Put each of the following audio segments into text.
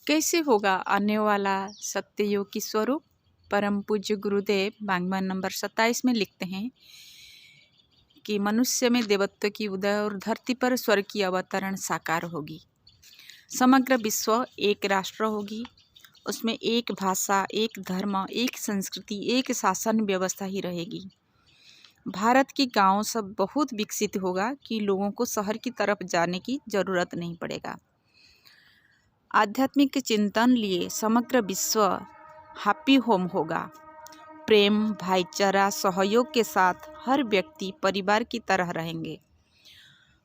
कैसे होगा आने वाला सत्ययुग की स्वरूप। परम पूज्य गुरुदेव वाङ्मय नंबर 27 में लिखते हैं कि मनुष्य में देवत्व की उदय और धरती पर स्वर्ग की अवतरण साकार होगी। समग्र विश्व एक राष्ट्र होगी, उसमें एक भाषा, एक धर्म, एक संस्कृति, एक शासन व्यवस्था ही रहेगी। भारत की गांव सब बहुत विकसित होगा कि लोगों को शहर की तरफ जाने की जरूरत नहीं पड़ेगा। आध्यात्मिक चिंतन लिए समग्र विश्व हैप्पी होम होगा। प्रेम, भाईचारा, सहयोग के साथ हर व्यक्ति परिवार की तरह रहेंगे।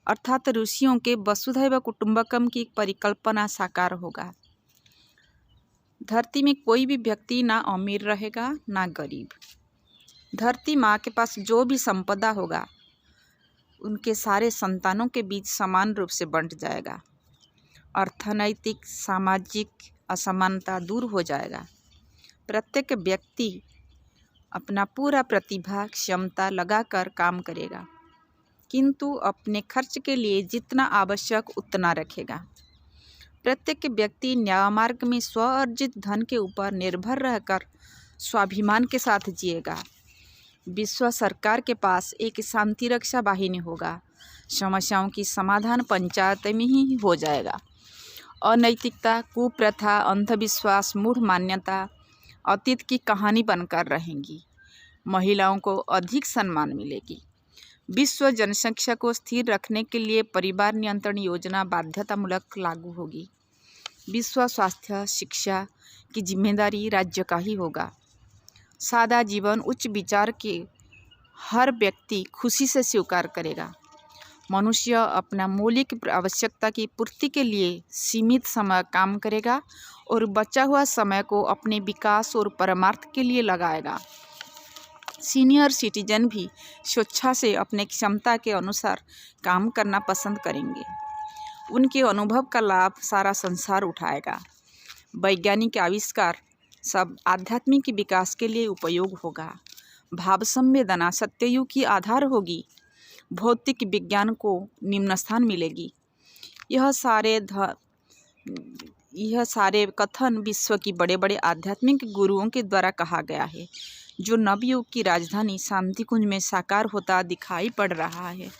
अर्थात ऋषियों के वसुधैव कुटुंबकम की परिकल्पना साकार होगा। धरती में कोई भी व्यक्ति ना अमीर रहेगा ना गरीब। धरती माँ के पास जो भी संपदा होगा उनके सारे संतानों के बीच समान रूप से बंट जाएगा। अर्थनैतिक सामाजिक असमानता दूर हो जाएगा। प्रत्येक व्यक्ति अपना पूरा प्रतिभा क्षमता लगाकर काम करेगा, किंतु अपने खर्च के लिए जितना आवश्यक उतना रखेगा। प्रत्येक व्यक्ति न्याय मार्ग में स्व अर्जित धन के ऊपर निर्भर रहकर स्वाभिमान के साथ जिएगा। विश्व सरकार के पास एक शांति रक्षा वाहिनी होगा। समस्याओं की समाधान पंचायत में ही हो जाएगा। अनैतिकता, कुप्रथा, अंधविश्वास, मूढ़ मान्यता अतीत की कहानी बनकर रहेंगी। महिलाओं को अधिक सम्मान मिलेगी। विश्व जनसंख्या को स्थिर रखने के लिए परिवार नियंत्रण योजना बाध्यतामूलक लागू होगी। विश्व स्वास्थ्य शिक्षा की जिम्मेदारी राज्य का ही होगा। सादा जीवन उच्च विचार के हर व्यक्ति खुशी से स्वीकार करेगा। मनुष्य अपना मौलिक आवश्यकता की पूर्ति के लिए सीमित समय काम करेगा और बचा हुआ समय को अपने विकास और परमार्थ के लिए लगाएगा। सीनियर सिटीजन भी स्वेच्छा से अपने क्षमता के अनुसार काम करना पसंद करेंगे। उनके अनुभव का लाभ सारा संसार उठाएगा। वैज्ञानिक आविष्कार सब आध्यात्मिक विकास के लिए उपयोग होगा। भाव संवेदना सत्ययुग की आधार होगी। भौतिक विज्ञान को निम्न स्थान मिलेगी। यह सारे कथन विश्व की बड़े बड़े आध्यात्मिक गुरुओं के द्वारा कहा गया है, जो नवयुग की राजधानी शांति कुंज में साकार होता दिखाई पड़ रहा है।